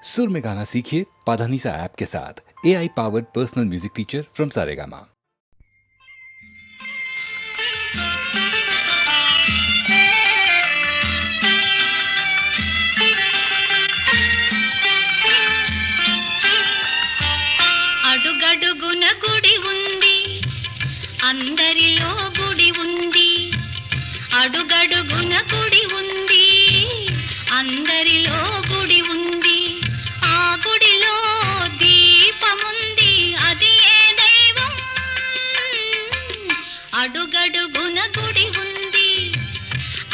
सुर में गाना सीखिए पाधानीसा ऐप के साथ। AI powered personal music teacher from Saregama. అడుగడుగున గుడి ఉంది, అందరిలో గుడి ఉంది. అడుగడుగున గుడి ఉంది, అందరిలో గుడి ఉంది. ఆ గుడిలో దీపముంది, అది ఏ దైవం. అడుగడుగున గుడి ఉంది,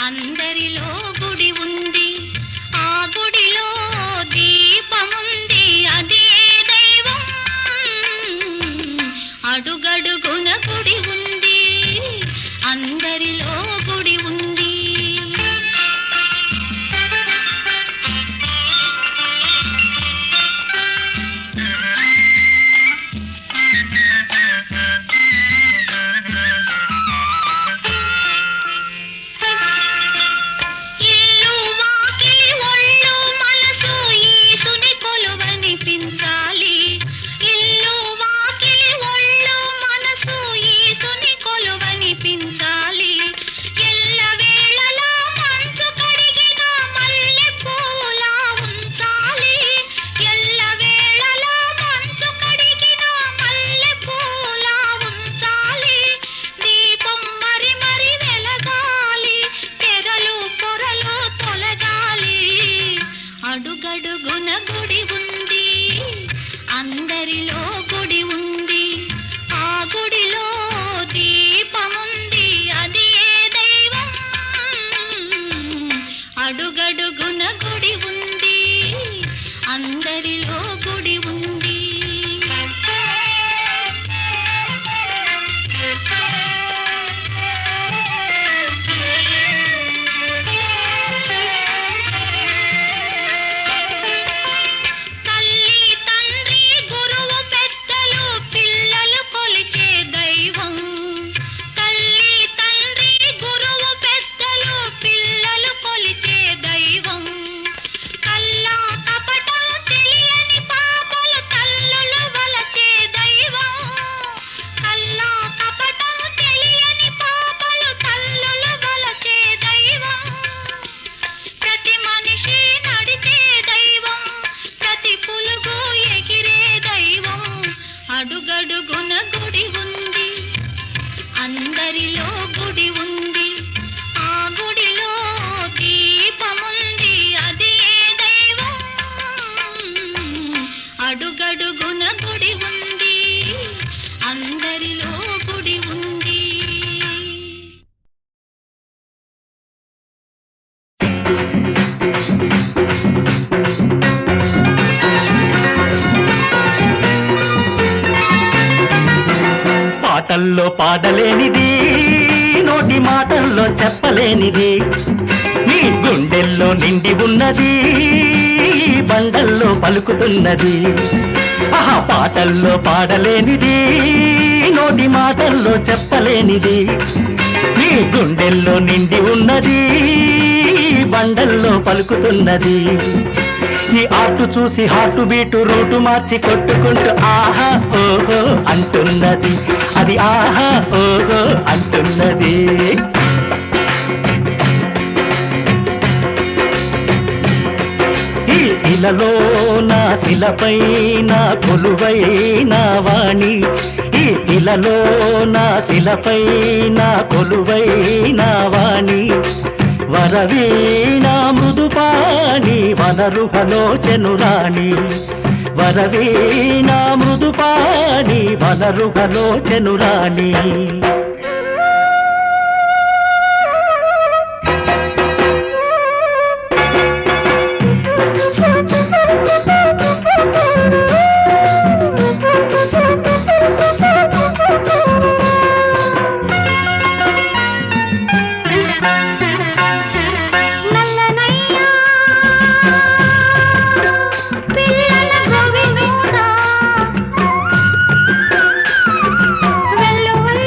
అందరిలో గుడి ఉంది. ఆ గుడిలో దీపముంది, అది ఏ దైవం. అడుగడుగున గుడి ఉంది, అందరిలో గుడి ఉంది. ఇల్లు వాకిలి ఒళ్ళు మనసు ఈశుని కొలువనిపించాలి. ఇల్లు వాకిలి ఒళ్ళు మనసు ఈశుని కొలువనిపించాలి. ఎల్లవేళలా మంచు కడిగిన మల్లె పూలా ఉంచాలి. ఎల్లవేళలా మంచు కడిగిన మల్లె పూలా ఉంచాలి. దీపం మరి మరి వెలగాలి, తెరలు పొరలు తొలగాలి. అడుగడుగున గుడి ఉంది, అందరిలో గుడి ఉంది. ఆ గుడిలో దీపముంది, అది ఏ దైవం. అడుగడుగున గుడి ఉంది, అందరిలో గుడి ఉంది. తల్లి తండ్రి గురువు పెద్దలు పిల్లలు కొలిచే దైవం. తల్లి తండ్రి గురువు పెద్దలు పిల్లలు కొలిచే దైవం. కల్లా కపటం తెలియని పాపలు తల్లులు వలచే దైవం. కల్లా కపటం తెలియని పాపలు తల్లులు వలచే దైవం. ప్రతి మనిషి నడిచే దైవం, ప్రతి పులుగు ఎగిరే దైవం. అడుగడుగున గుడి ఉంది, అందరిలో గుడి ఉంది. ఆ గుడిలో దీపముంది, అది ఏ దైవం. అడుగడుగున గుడి ఉంది, అందరిలో గుడి ఉంది. పాటల్లో పాడలేనిది, నోటి మాటల్లో చెప్పలేనిది, నీ గుండెల్లో నిండి ఉన్నది, బండల్లో పలుకుతున్నది. ఆహా, పాటల్లో పాడలేనిది, నోటి మాటల్లో చెప్పలేనిది, నీ గుండెల్లో నిండి ఉన్నది, బండల్లో పలుకుతున్నది. ఈ ఆటు చూసి హాటు బీటు రూటు మార్చి కొట్టుకుంటూ ఆహా ఓహో అంటున్నది, అది ఆహా ఓహో అంటున్నది. ఈ ఇలలో నా శిలపై నా కొలువై నా వాణి, ఈ ఇలలో నా శిలపై నా కొలువై నా వాణి. వరవీణా మృదుపాణి వనరుహలోచనురాణి, వరవీణా మృదుపాణి వనరుహలోచనురాణి. పిల్లల గోవిందా వెల్లువై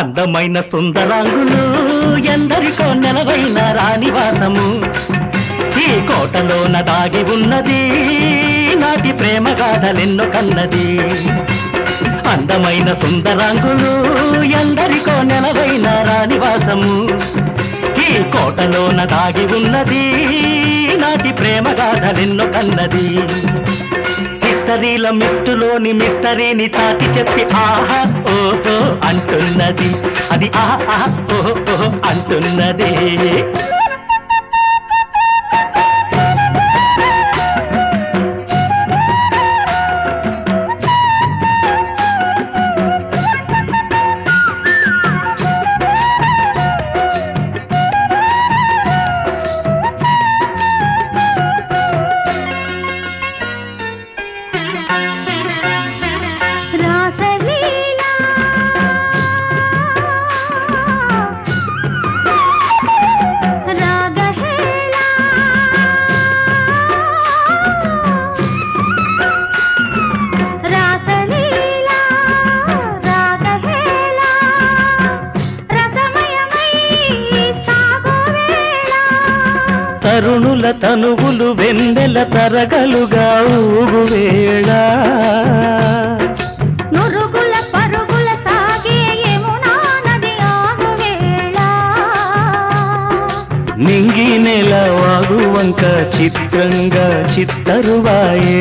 అందమైన సుందరాంగులు ఎందరికో నెలవైన రాణివాసము ఈ కోటలోన దాగి ఉన్నది నాటి ప్రేమ గాథలెన్నో కన్నది అందమైన సుందరాంగులు ఎందరికో నెలవైన రాణివాసము ఈ కోటలోన దాగి ఉన్నది నాటి ప్రేమ గాథలెన్నో కన్నది మిస్టరీల మిస్టులోని మిస్టరీని చాటి చెప్పి ఆహా ఓహో అంటున్నది అది ఆహా ఓహో అంటున్నది రాసలీలా రాగహేళా రాసలీలా రాగహేళా రసమయమై సాగువేళ తరుణుల తనువులు వెన్నెల తరగలుగా ఊగువేళ నురుగుల పరుగుల సాగే యమునా నది ఆగువేళ నింగి నెల వాగువంక చిత్రంగా చిత్తరువాయే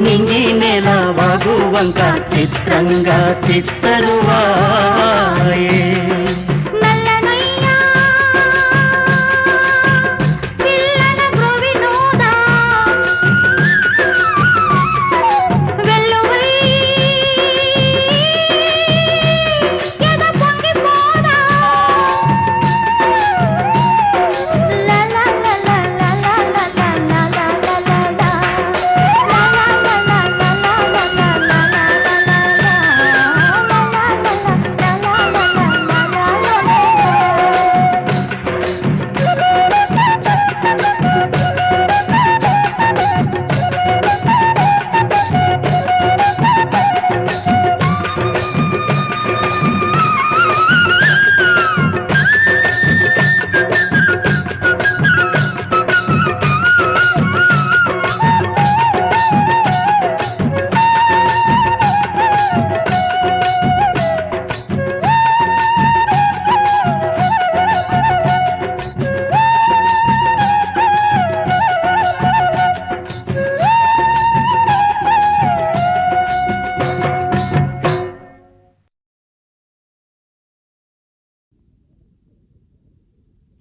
నింగి నెల వాగువంక చిత్రంగా చిత్తరువాయే నల్లనయ్యా పిల్లల గోవినోదా వెల్లువై ఎద పొంగిపోదా లా లా లా లా లా లా లా లా లా లా లా లా లా లా లా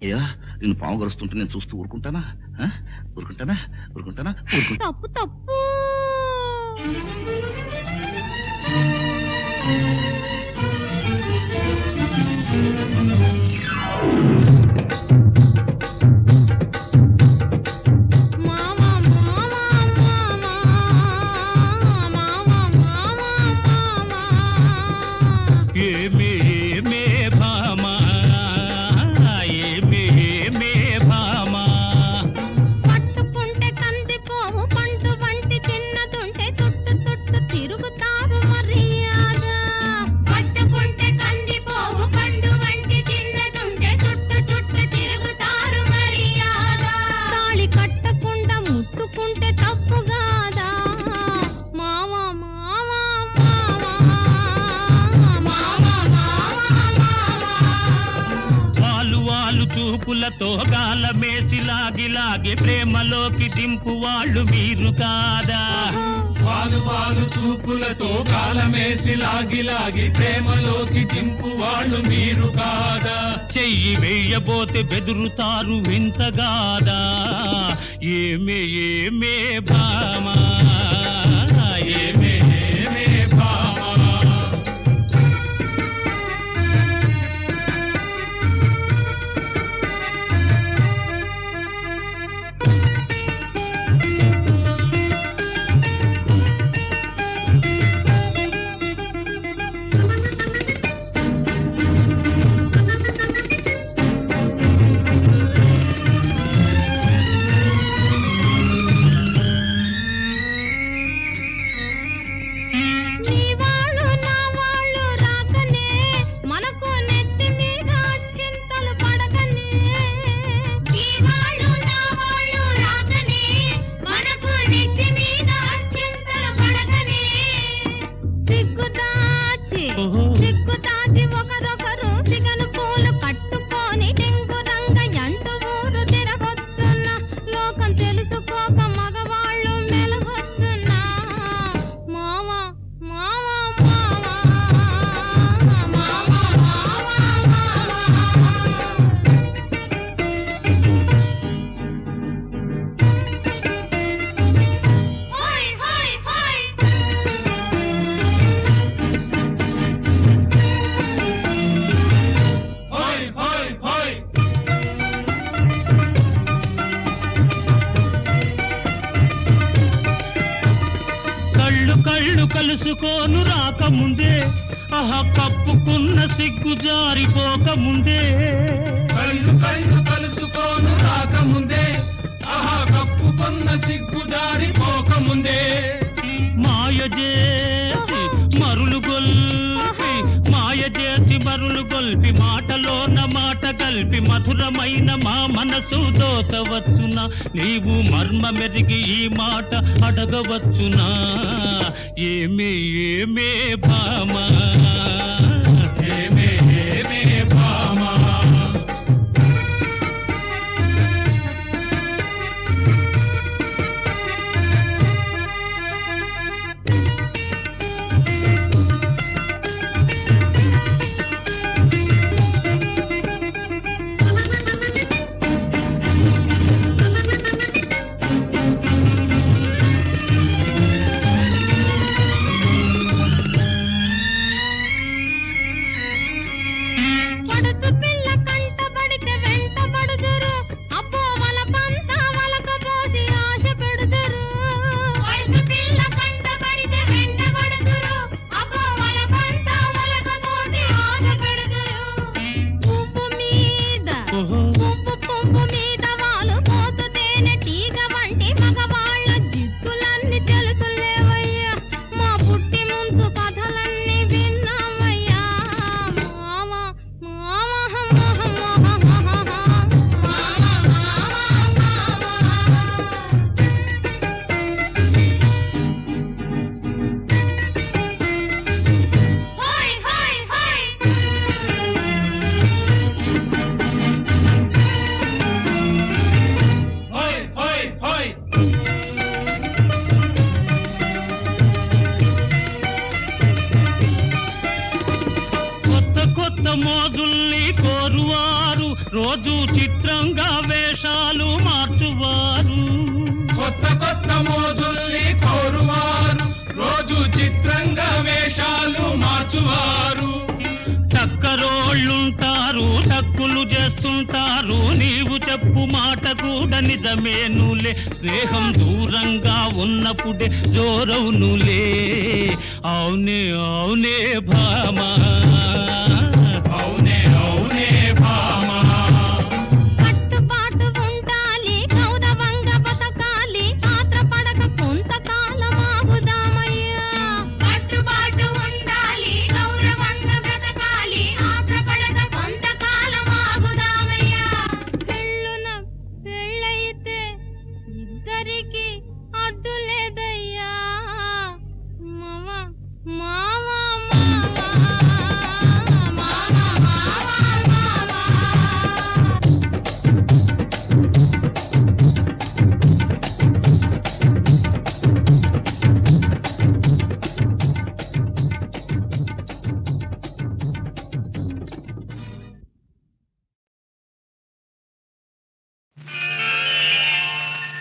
అయ్యా నేను పాము గరుస్తుంటే నేను చూస్తూ ఊరుకుంటానా ఊరుకుంటానా ఊరుకుంటానా తప్పు తప్పు పట్టుకుంటే కందిపోవు పండు వంటి చిన్నదుంటే చుట్టు చుట్టు తిరుగుతారు మర్యాద పట్టుకుంటే కందిపోవు పండు వంటి చిన్నదుంటే చుట్టు చుట్టు తిరుగుతారు మర్యాద తాళి కట్టకుండా ముట్టుకుంటే తప్పుగాదా మావా మావా వాలు చూపులతో గాలమేసి లాగి లాగి ప్రేమలోకి దింపు వాళ్ళు మీరు కాదా వాలు చూపులతో కాలమేసి లాగి లాగి ప్రేమలోకి దింపు వాళ్ళు మీరు కాదా చెయ్యి వేయబోతే బెదురుతారు వింతగాదా ఏమే ఏమే భామా ఏమే ఏమే భామా కలుసుకోను రాకముందే ఆహా కప్పుకున్న సిగ్గు జారిపోకముందే కళ్ళు కళ్ళు కలుసుకోను రాకముందే ఆహా కప్పుకున్న సిగ్గు జారిపోకముందే మాయ చేసి మరులు గొల్పి మాయ చేసి మరులు గొల్పి మాటలోన మాట కలిపి మధురమైన మా మనసు దోచవచ్చునా నీవు మర్మ మెరిగి ఈ మాట అడగవచ్చునా ఏమే ఏమే భామా ఏమే ఏమే భామా పడుచు పిల్ల కంటబడితే వెంటబడుదురు అబ్బో వల పంత వలకపోసి ఆశ పెడుదురు పడుచు పిల్ల కంటబడితే వెంటబడుదురు అబ్బో వల పంత వలకపోసి ఆశ పెడుదురు పువ్వు మీద పువ్వు మీద వాలు పోతు తేనె తీగ వంటి మగవాళ్ళ జిత్తులన్నీ తెలుసులేవయ్యా మా పుట్టి ముందు కథలన్నీ విన్నామయ్యా హోయ్ హోయ్ హోయ్ కొత్త కొత్త మోజుల్ని కోరువారు రోజు చిత్రంగా వేషాలు మార్చువారు కొత్త కొత్త మోజుల్ని కోరువారు రోజు చిత్రంగా వేషాలు మార్చువారు టక్కరోళ్ళుంటారు టక్కులు చేస్తుంటారు నీవు చెప్పు మాట కూడా నిజమేనులే స్నేహం దూరంగా ఉన్నప్పుడే జోరవునులే అవునే అవునే భామా అవునే అవునే భామా కట్టుబాటు ఉండాలి గౌరవంగా బతకాలి ఆత్రపడక కొంతకాలం ఆగుదామయ్యా కట్టుబాటు ఉండాలి గౌరవంగా బ్రతకాలి ఆత్రపడక కొంతకాలం ఆగుదామయ్యా పెళ్ళున పెళ్ళైతే ఇద్దరికి అడ్డు లేదయ్యా మావా మావా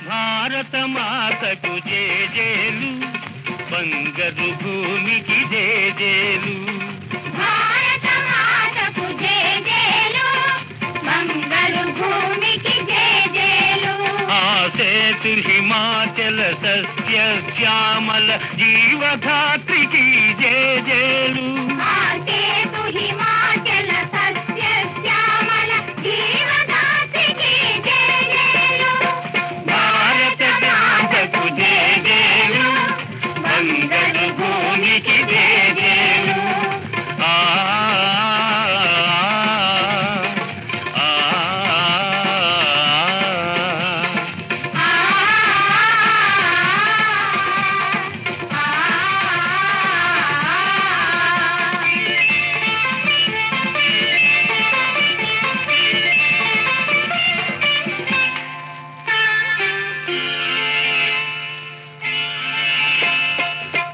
భారత మాతకు జేజేలు బంగారు భూమికి జేజేలు భారత మాతకు జేజేలు మంగళ భూమికి జేజేలు ఆ సేతు హిమాచల సస్య శ్యామల జీవధాత్రికి జేజేలు ఆ సేతు హిమాచల సస్య శ్యామల జీవదాత్రికి జేజేలు భారత మాతకు జేజేలు బంగారు భూమికి జేజేలు ఆ ఆ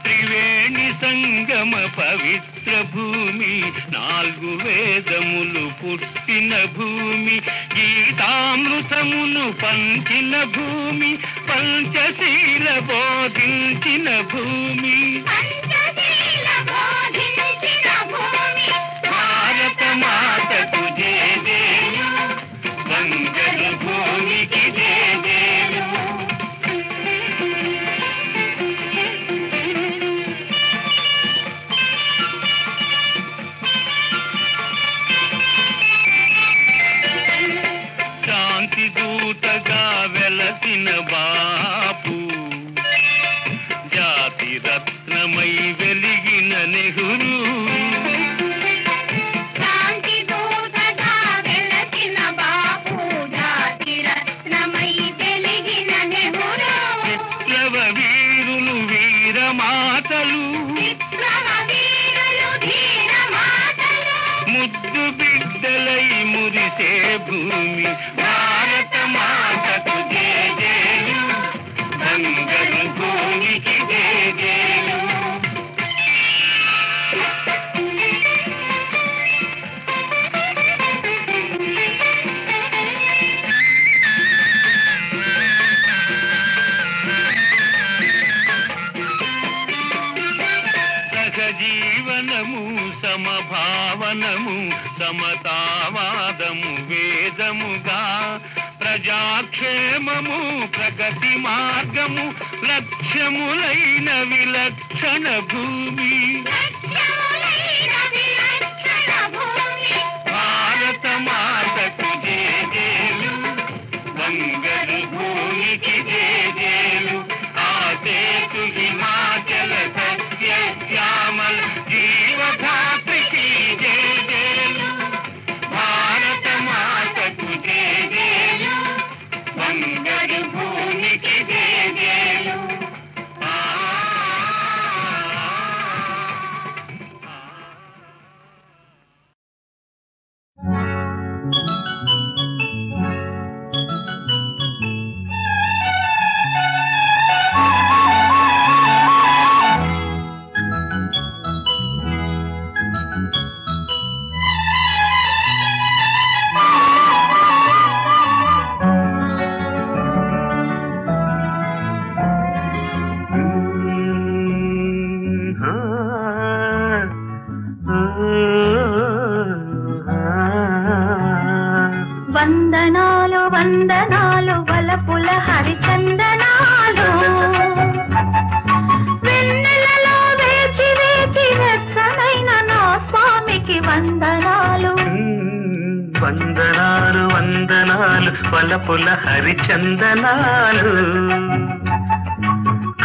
త్రివేణి సంగమ పవిత్ర భూమి నాలుగు వేదములు పుట్టిన భూమి గీతామృతమును పంచిన భూమి పంచశీల బోధించిన భూమి పంచశీల బోధించిన భూమి భారత మాతకు జేజేలు బంగారు భూమికి జేజేలు దూతగా వెలసిన బాపు జాతి రత్నమై వెలిగిన నెహ్రూ శాంతి దూతగా వెలసిన బాపు జాతి రత్నమై వెలిగిన నెహ్రూ విప్లవ వీరులు వీరమాతలు విప్లవ వీరులు ధీర మాటలు ముద్దు బిడ్డలై మురిసే భూమి భారత మాతకు జేజేలు బంగారు భూమికి జేజేలు సహజీవనము సమభావనము సమతావాదము వేదముగా ప్రజాక్షేమము ప్రగతి మార్గము లక్ష్యములైన విలక్షణ భూమి లక్ష్యములైన విలక్షణ భూమి భారత మాతకు జేజేలు బంగారు భూమికి జేజేలు ఆసేతు హిమాచల సత్య శ్యామల జీవధాత్రికి జేజేలు భారత మాతకు జేజేలు బంగారు భూమికి జేజేలు వందనాలు వందనాలు వలపుల హరిచందనాలు వెన్నెలలో వేచి వేచి వెచ్చనైన నా స్వామికి వందనాలు వందనాలు వందనాలు వలపుల హరిచందనాలు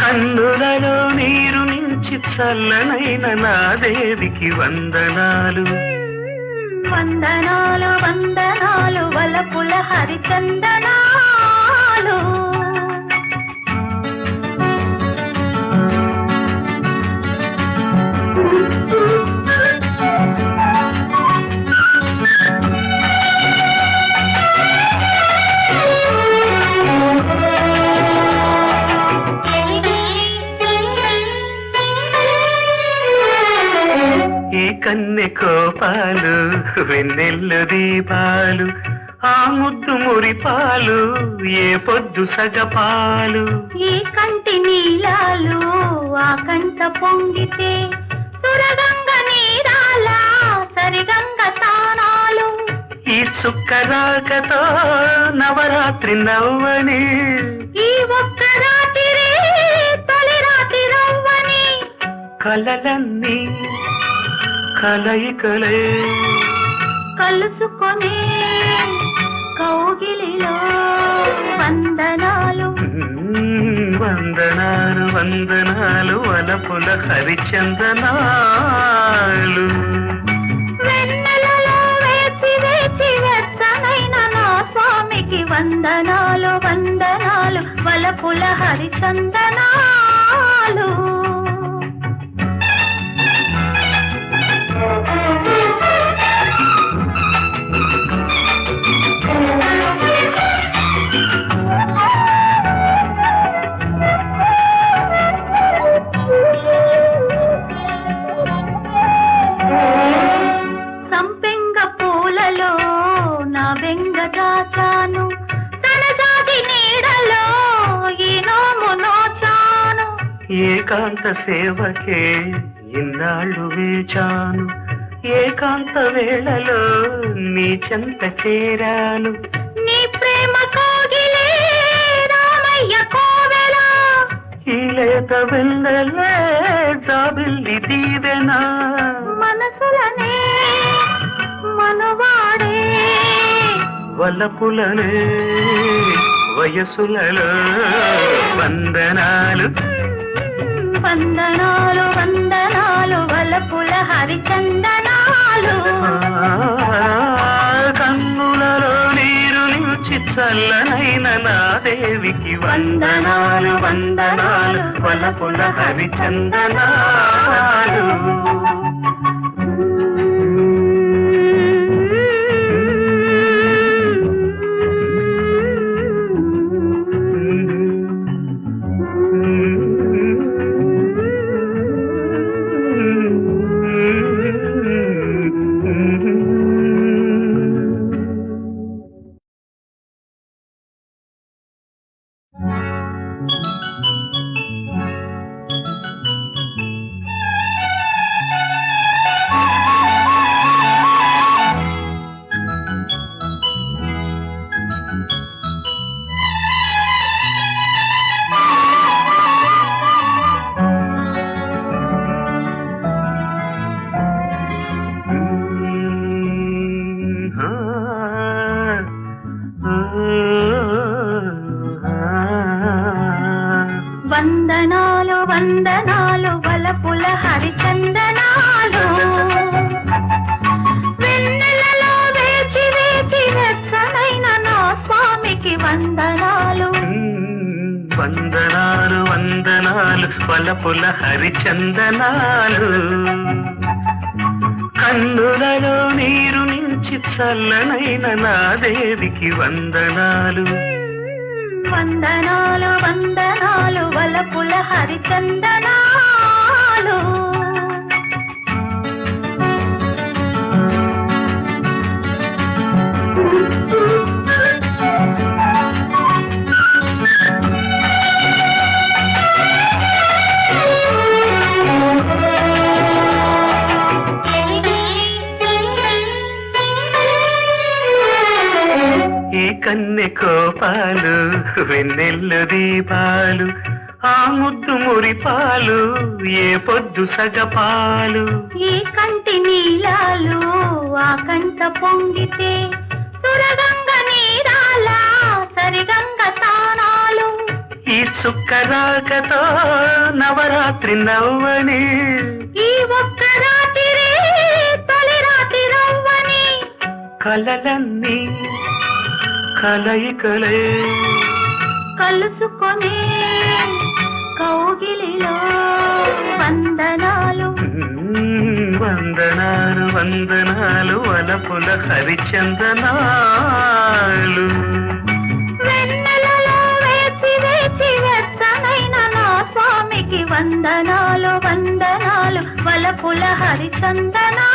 కన్నులలో నీరు నుంచి చల్లనైన నా దేవికి వందనాలు వందనాలు వందనాలు వలపుల హరిచందనాలు ఈ కన్నె కోపాలు వెన్నెల్లు దీపాలు ఆ ముద్దు మురిపాలు ఏ పొద్దు సగపాలు ఈ కంటి నీలాలు ఆ కంట పొంగితే సురగంగ నీరాల సరిగంగ తానాలు ఈ చుక్కరాకతో నవరాత్రి నవ్వని ఈ ఒక్క రాత్రి తొలి రాత్రి రవ్వని కలలన్నీ కలయికలే కలుసుకొని కౌగిలిలో వందనాలు వందనాలు వందనాలు వలపుల హరిచందనాలు వెన్నెలలో వేచి వేచి వెచ్చనైన నా స్వామికి వందనాలు వందనాలు వలపుల హరిచందనాలు సంపెంగ పూలలో నా బెంగ దాచాను తన జాతి నీడలో ఈ నోము నోచాను ఏకాంత సేవకే ఇన్నాళ్ళు వేచాను ఏకాంత వేళలో నీ చెంత చేరాను నీ ప్రేమ కోగిలే రామయ్య కోవెల ఈ లేత వెన్నెలే జాబిల్లి దీవెనా మనసులనే మనవాడే వలపులనే వయసులలో వందనాలు వందనాలు వందనాలు వలపుల హరిచందనాలు కన్నులలో నీరు నిలిచి చల్లనైన నా దేవికి వందనాలు వందనాలు వలపుల హరిచందనాలు వందనాలు వందనాలు వలపుల హరిచందనాలు వెన్నెలలో వేచి వేచి వెచ్చనైన నా స్వామికి వందనాలు వందనాలు వందనాలు వలపుల హరిచందనాలు కన్నులలో నీరు నించి చల్లనైన నా దేవికి వందనాలు వందనాలు వందనాలు వలపుల హరిచందనాలు ఈ కన్నె కోపాలు వెన్నెల్లు దీపాలు ఆ ముద్దు మురిపాలు ఏ పొద్దు సగపాలు ఈ కంటి నీలాలు ఆ కంట పొంగితే సురగంగ నీరాల సరిగంగ తానాలు ఈ చుక్కరాకతో నవరాత్రి నవ్వని ఈ ఒక్క రాత్రి తొలి రాత్రి రవ్వని కలలన్నీ కలయికలే కలుసుకొని కౌగిలిలో వందనాలు వందనాలు వందనాలు వలపుల హరిచందనాలు వెన్నెలలో వేచి వేచి వెచ్చనైన నా స్వామికి వందనాలు వందనాలు వలపుల హరిచందనాలు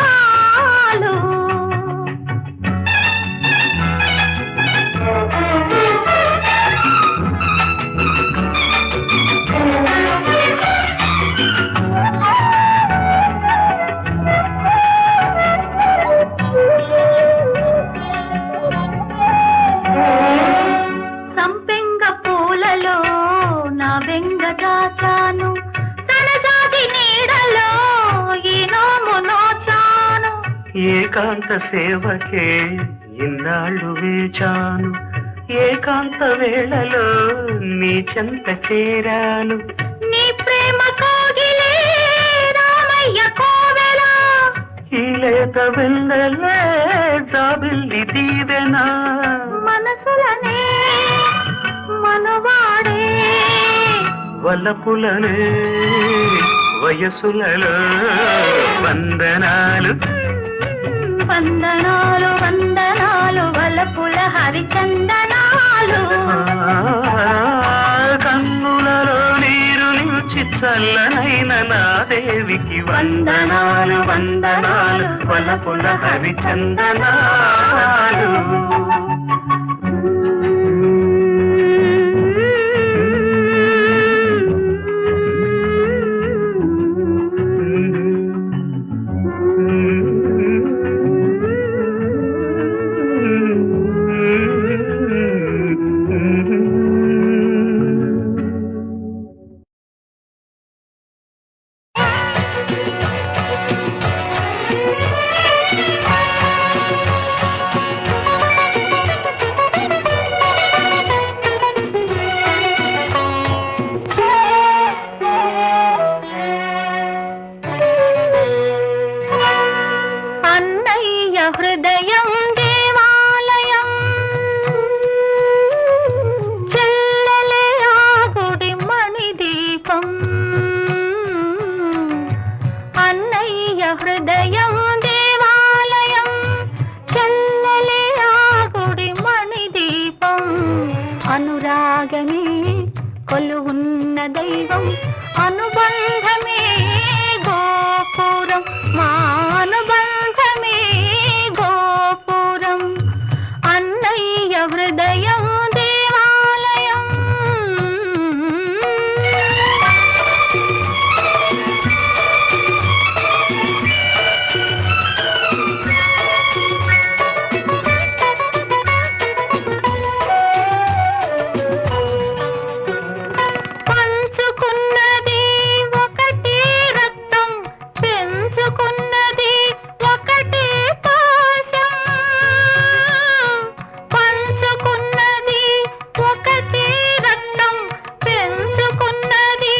సంపెంగ పూలలో నా బెంగ దాచాను తనజాతి నీడలో ఈ నోము నోచాను ఏకాంత సేవకే ఇన్నాళ్ళు వేచాను ఏకాంత వేళలో నీ చెంత చేరాను నీ ప్రేమ కోగిలే రామయ్య కోవెల ఈ లేత వెన్నెలే జాబిల్లి దీవెనా మనసులనే మనవాడే వలపులనే వయసులలో వందనాలు వందనాలు వందనాలు వలపుల హరిచందనాలు కన్నులలో నీరు నిలిచి చల్లనైన నా దేవికి వందనాలు వందనాలు వలపుల హరిచందనాలు అనురాగమే కొలువున్న దైవం అనుబంధమే గోపురం మా అనుబంధమే గోపురం అన్నయ్య హృదయం దేవాలయం పంచుకున్నది ఒకటే రక్తం పెంచుకున్నది ఒకటే పాశం పంచుకున్నది ఒకటే రక్తం పెంచుకున్నది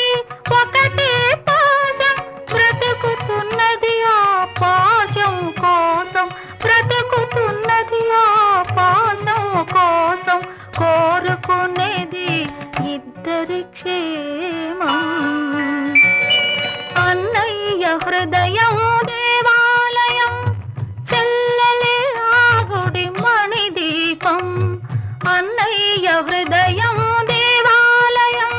ఒకటే పాశం బ్రతుకుతున్నది ఆ పాశం కోసం బ్రతుకుతున్నది ఆ పాశం కోసం కోరుకునేది ఇద్దరి క్షేమం అన్నయ్య హృదయం దేవాలయం చెల్లెలే ఆ గుడి మణిదీపం అన్నయ్య హృదయం దేవాలయం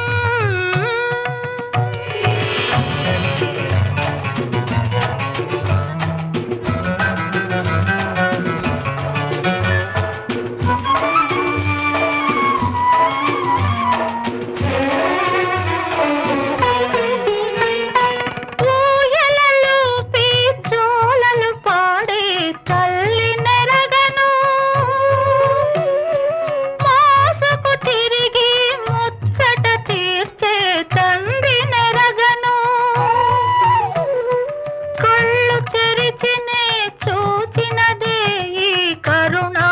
ఊయలలూపి జోలలు పాడే తల్లి నెరగను మోసకు తిరిగి ముచ్చట తీర్చే తండ్రి నెరగను కళ్ళు తెరిచినే చూచినదే ఈ కరుణామూర్తిని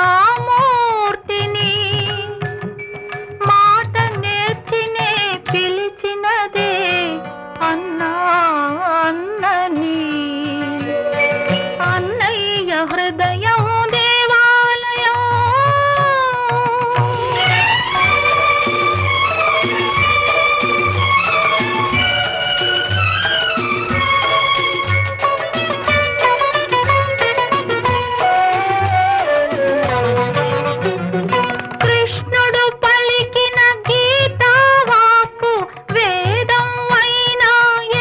మాట నేర్చినే పిలిచినదే అన్నా అన్నని అన్నయ్య హృదయం దేవాలయం కృష్ణుడు పలికిన గీతా వాక్కు వేదం అయినా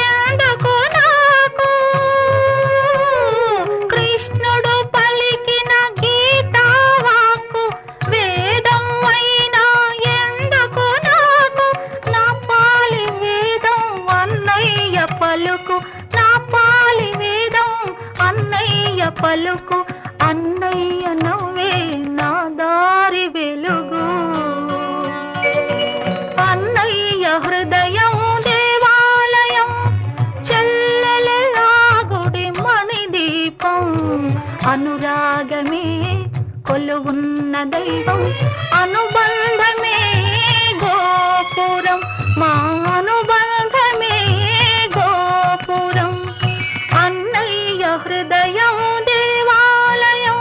ఎందుకు నాకు కృష్ణుడు పలికిన గీతా వాక్కు వేదం అయినా ఎందుకు నాకు నా పాలి వేదం అన్నయ్య పలుకు నా పాలి వేదం అన్నయ్య పలుకు అన్నయ్య నవ్వే నా దారి వెలుగు అన్నయ్య హృదయం దేవాలయం చెల్లెలే ఆ గుడి మణిదీపం అనురాగమే కొలువున్న దైవం అనుబంధమే గోపురం మా అనుబంధమే గోపురం అన్నయ్య హృదయం దేవాలయం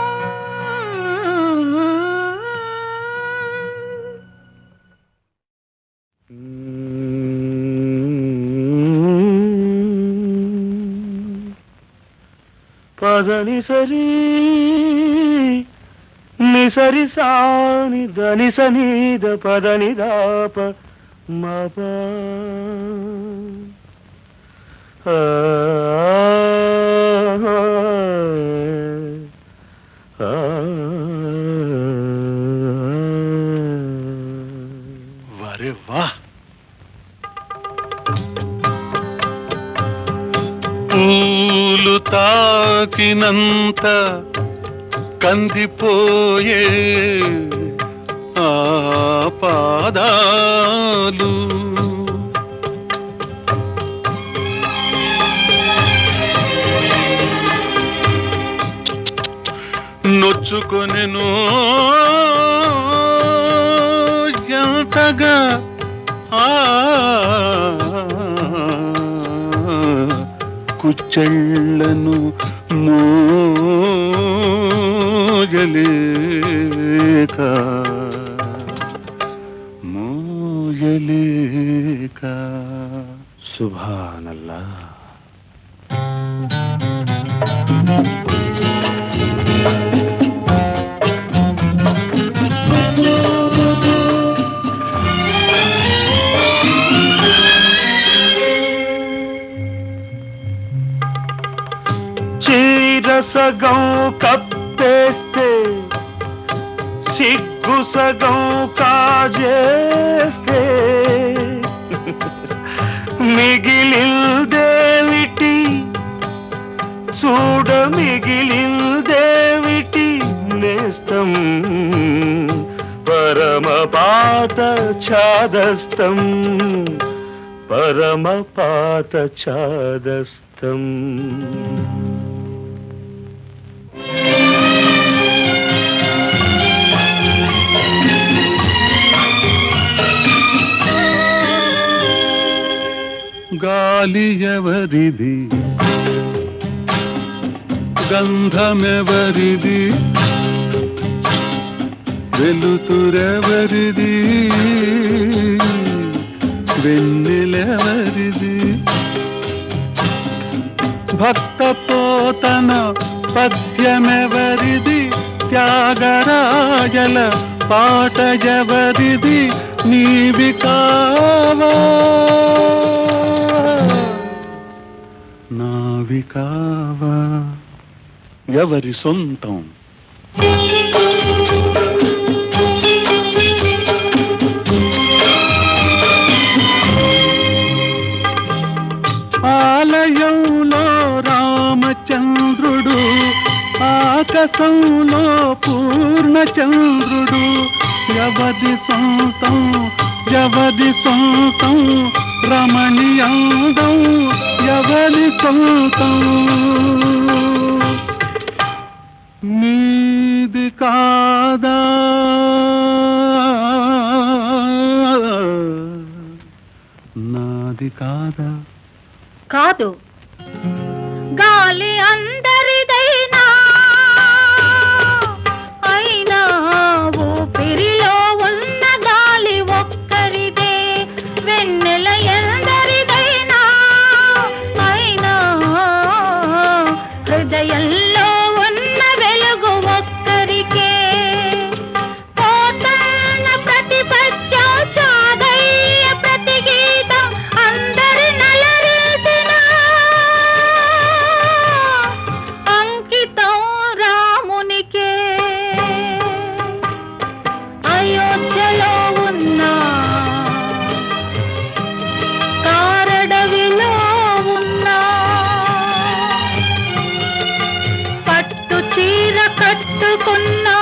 పదని సరి నిసరి సాని దని సనీద పదని దాప మప వరే వా పూలు తాకినంత కందిపోయే ఆ పాదాలు నొచ్చుకొనెను ఎంతగా కుచ్చెళ్ళను మోయలేక మోయలేక సుబ్హానల్లాహ్ సిగ్గు సగం కాజేస్తే మిగిలిందేమిటి చూడ మిగిలిందేమిటి నేస్తం పరమపాత ఛాదస్తం పరమపాత ఛాదస్తం గాలి ఎవరిది గంధమెవరిది వెలుతురెవరిది వెన్నెలెవరిది భక్త పోతన పద్యమెవరిది త్యాగరాజల పాట ఎవరిది నీవి కావా నావి కావా ఎవరి సొంతం ఆలయంలో రామచంద్రుడు ఆకాశంలో పూర్ణచంద్రుడు ఎవది సొంతం ఎవది సొంతం రమణీయందం ఎవరి సొంతం నీది కాదా నాది కాదా కాదు గాలి అందరిదైనా అయినా ఊపిరిలో ఉన్న గాలి ఒక్కరిదే వెన్నెల ఎందరిదైనా అయినా హృదయంలో ఉన్న వెలుగు ఒక్కరికే పోతన్న ప్రతి పద్యం చాదయ్య ప్రతి గీతం అందరి నలరేసిన అంకితం రామునికే అయోధ్యలో ఉన్న కారడవిలో ఉన్న పట్టు చీర కట్టుకున్నా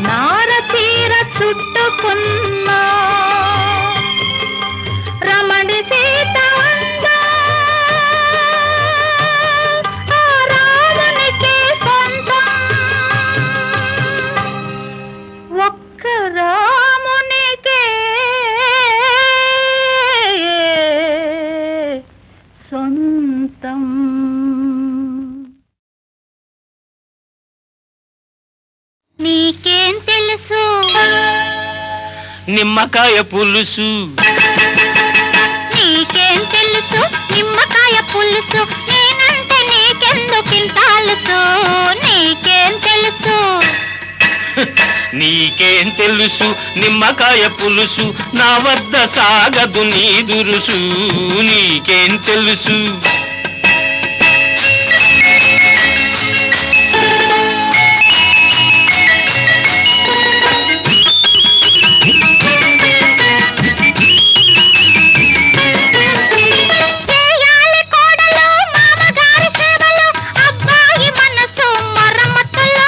నార చీర చుట్టుకున్నా రమణి సీత ఆ రామునికే సొంతం ఒక్క రామునికే సొంతం. నీకేం తెలుసు నిమ్మకాయ పులుసు నీకేం తెలుసు నిమ్మకాయ పులుసు నేనంటే నీకెందుకింత అలుసు నీకేం తెలుసు నీకేం తెలుసు నిమ్మకాయ పులుసు నా వద్ద సాగదు నీ దురుసు నీకేం తెలుసు చేయాలి కోడలు మామగారి సేవలు అబ్బాయి మనసు మరమ్మతులు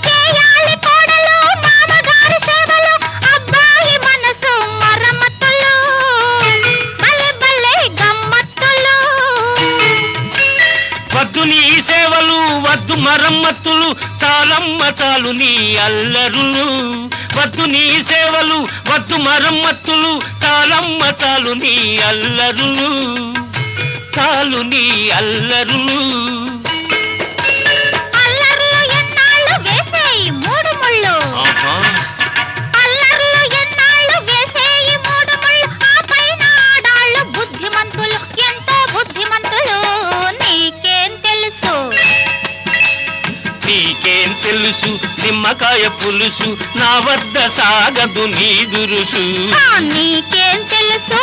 చేయాలి కోడలు మామగారి సేవలు అబ్బాయి మనసు మరమ్మతులు భలే భలే గమ్మత్తులు వద్దు నీ సేవలు వద్దు మరమ్మతులు చాలమ్మ చాలు నీ అల్లరులు వద్దు నీ సేవలు వద్దు మరమ్మతులు చాలమ్మ చాలు నీ అల్లరులు చాలు నీ అల్లరులు అల్లర్లు ఎన్నాళ్ళు వేసేయి మూడు ముళ్ళు ఆహా అల్లర్లు ఎన్నాళ్ళు వేసేయి మూడు ముళ్ళు ఆ పైన ఆడాళ్ళు బుద్ధిమంతులు ఎంతో బుద్ధిమంతులు నీకేం తెలుసు నీకేం తెలుసు నిమ్మకాయ పులుసు నా వద్ద సాగదు నీ దురుసు నీకేం తెలుసు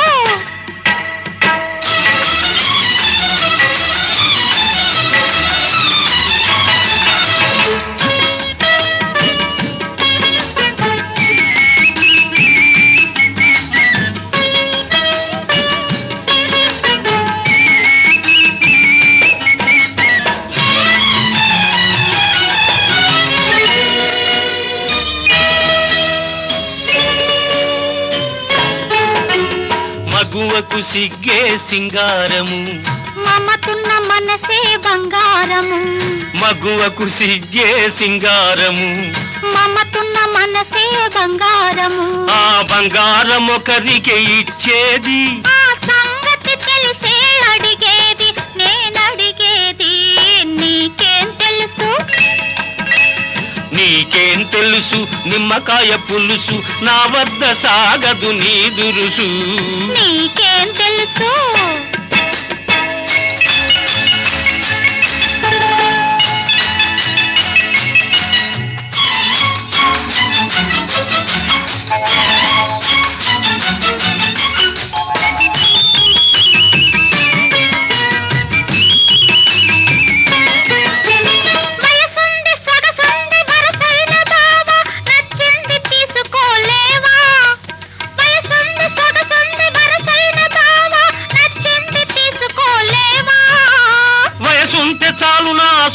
మగువకు సిగ్గే సింగారము మమతున్న మనసే బంగారము మగువకు సిగ్గే సింగారము మమతున్న మనసే బంగారము ఆ బంగారం ఒకరికి ఇచ్చేది ఆ సంగతి తెలిసే అడిగేది నేనడిగేది నీకేం తెలుసు నీకేం తెలుసు నిమ్మకాయ పులుసు నా వద్ద సాగదు నీ దురుసు నీకేం తెలుసు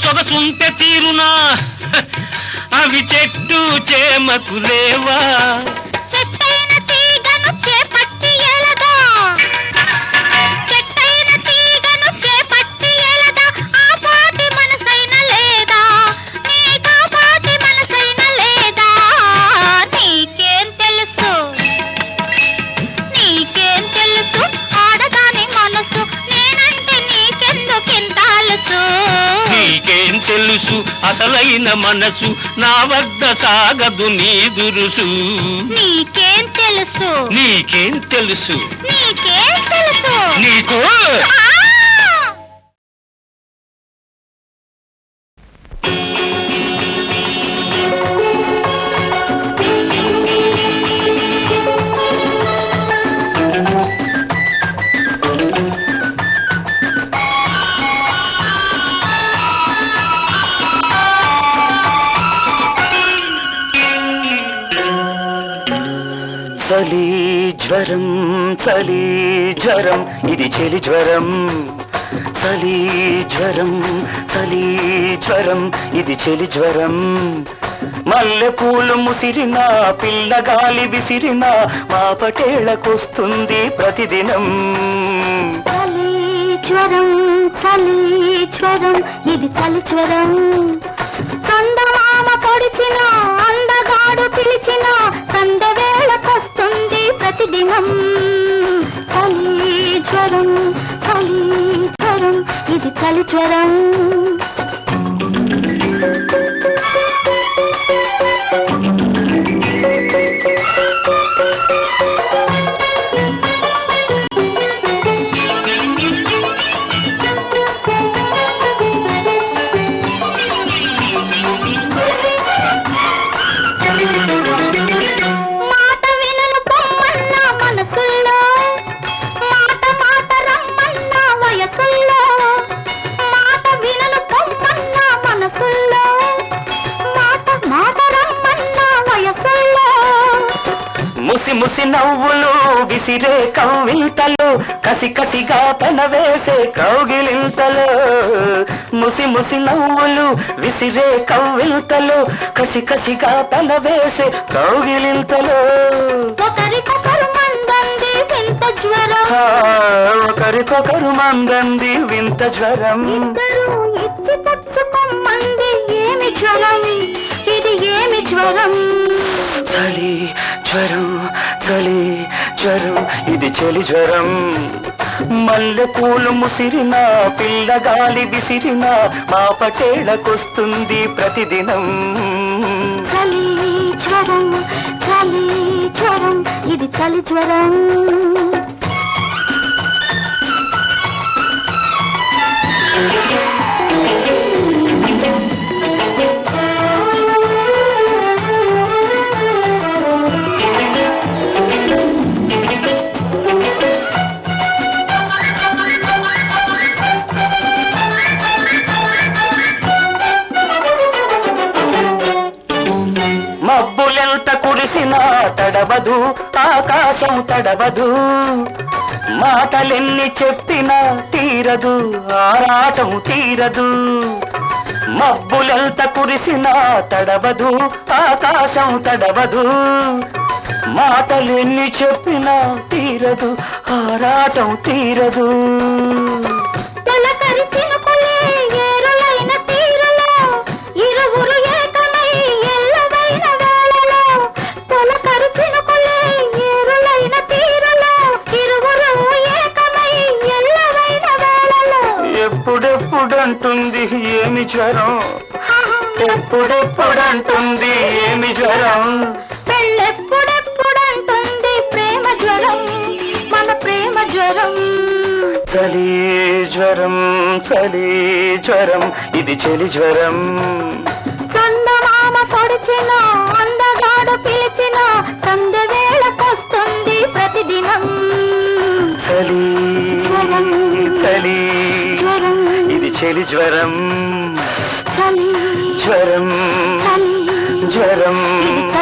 సొగసుంటే తీరునా అవి చెట్టు చేమకు లేవా చెట్టైన తీగను చేపట్టి ఎలదా చెట్టైన తీగను చేపట్టి ఎలదా ఆ పాటి మనసైన లేదా నీకా పాటి మనసైన లేదా నీకేం తెలుసు నీకేం తెలుసు ఆడదాని మనసు నేనంటే నీకెందుకింత అలుసు నీకేం తెలుసు అసలైన మనసు నా వద్ద సాగదు నీ దురుసు నీకేం తెలుసు నీకేం తెలుసు నీకేం తెలుసు నీకు చలి జ్వరం చలి జ్వరం ఇది చెలి జ్వరం చలి జ్వరం చలి జ్వరం ఇది చెలి జ్వరం మల్లె పూలు ముసిరినా పిల్లగాలి విసిరినా మా పటేళ్ళకొస్తుంది ప్రతిదినం చలి జ్వరం ఇది చలి జ్వరం చందమామ పొడిచిన అందగాడు పిలిచిన సందవేళకొస్తుంది ప్రతిదినం చలి జ్వరం ఇది చలి జ్వరం ముసి ముసి నవ్వులు విసిరే కవ్వింతలు కసి కసిగా పెనవేసే కౌగిలింతలు ముసి ముసి నవ్వులు విసిరే కవ్వింతలు కసి కసిగా పెనవేసే కౌగిలింతలు ఒకరికొకరు మందంది వింత జ్వరం ఒకరికొకరు మందంది వింత జ్వరం ఇద్దరు ఇచ్చి పుచ్చుకొమ్మంది ఏమి జ్వరం ఇది ఏమి జ్వరం చలి జ్వరం చలి జ్వరం ఇది చలి జ్వరం మల్లె పూలు ముసిరిన పిల్లగాలి విసిరిన మా పటేళ్ళకొస్తుంది ప్రతిదినం చలి జ్వరం ఇది చలి జ్వరం మబ్బులెంత కురిసినా తడవదు ఆకాశం తడవదు మాటలెన్ని చెప్పినా తీరదు ఆరాటం తీరదు మబ్బులెంత కురిసినా తడవదు ఆకాశం తడవదు మాటలెన్ని చెప్పినా తీరదు ఆరాటం తీరదు తొలకరిసిన కొలే ఏరులైన తీరులో ఇరువురు ఏకమై ఎల్లవైన వేళలో తొలకరిసిన కొలే ఏరులైన తీరులో ఇరువురు ఏకమై ఎల్లవైన వేళలో ఎప్పుడెప్పుడంటుంది ఏమి జ్వరం ఎప్పుడెప్పుడంటుంది ఏమి జ్వరం పెళ్ళెప్పుడెప్పుడంటుంది ప్రేమ జ్వరం మన ప్రేమ జ్వరం చలి జ్వరం చలి జ్వరం ఇది చలి జ్వరం చందమామ పొడిచిన అందగాడు పిలిచిన సంధ్య వేళకొస్తుంది ప్రతిదినం చలి జ్వరం చలి జ్వరం ఇది చలి జ్వరం చలి జ్వరం చలి జ్వరం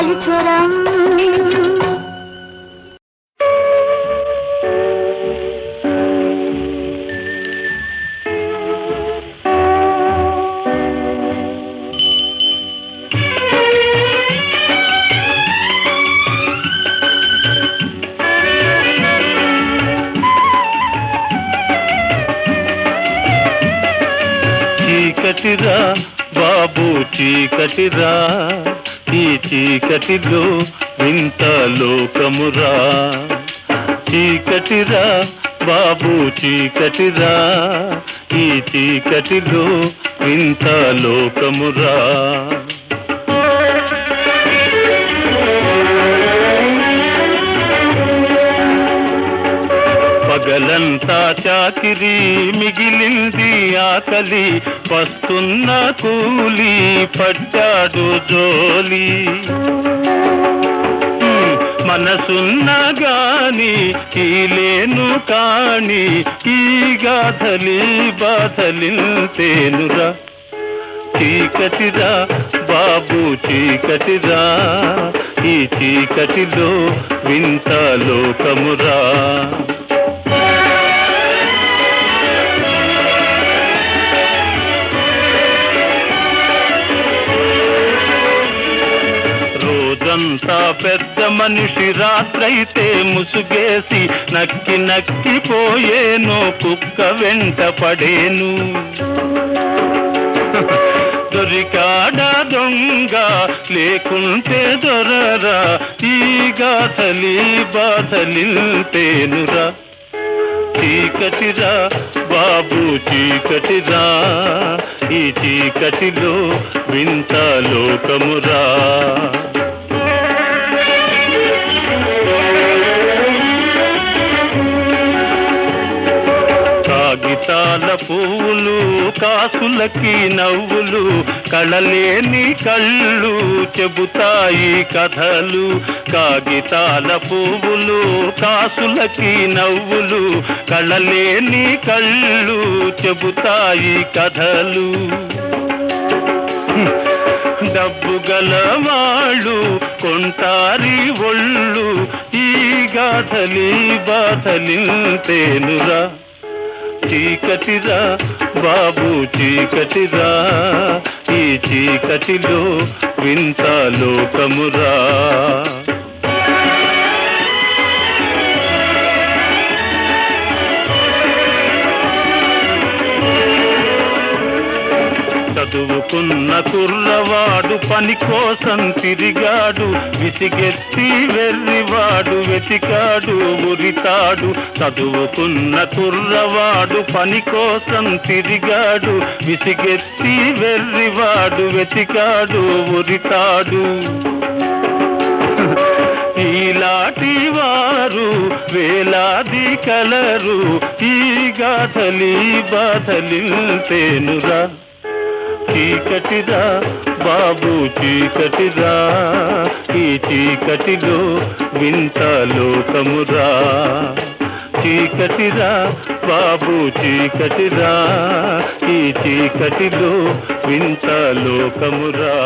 ఇది చలి జ్వరం చీకటిరా బాబు చీకటిరా ఈ చీకటిలో వింత లోకమురా చీకటిరా బాబు చీకటిరా ఈ చీకటిలో వింత లోకమురా పగలంతా చాకిరి మిగిలింది ఆకలి వస్తున్న కూలి పట్టాడు జోలి మనసున్న గాని ఈలేను కాని ఈ గాథలి బాధలింతేనురా చీకటిరా బాబు చీకటిరా ఈ చీకటిలో వింత లోకమురా రోజంతా పెద్ద మనిషి రాత్రైతే ముసుగేసి నక్కి నక్కిపోయేను కుక్క వెంట పడేను దొరికాడా దొంగ లేకుంటే దొరరా ఈ గాథలి బాధలింతేనురా చీకటిరా బాబు చీకటిరా ఈ చీకటిలో వింత లోకమురా కాగితాల పువ్వులు కాసులకి నవ్వులు కళలేని కళ్ళు చెబుతాయి కథలు కాగితాల పువ్వులు కాసులకి నవ్వులు కళలేని కళ్ళు చెబుతాయి కథలు డబ్బు గలవాళ్ళు కొంటారి ఒళ్ళు ఈ గాథలి బాధలింతేనురా చీకటిరా బాబు చీకటిరా ఈ చీకటిలో వింత లోకమురా చదువుకున్న కుర్రవాడు పని కోసం తిరిగాడు విసిగెత్తి వెర్రివాడు వెతికాడు ఉరితాడు చదువుకున్న కుర్రవాడు పని కోసం తిరిగాడు విసిగెత్తి వెర్రివాడు వెతికాడు ఉరితాడు ఈలాంటి వారు వేలాది కలరు ఈ గాథలి బాధలింతేనురా చీకటిరా బాబు చీకటిరా ఈ చీకటిలో వింత లోకమురా చీకటిరా బాబు చీకటిరా ఈ చీకటిలో వింత లోకమురా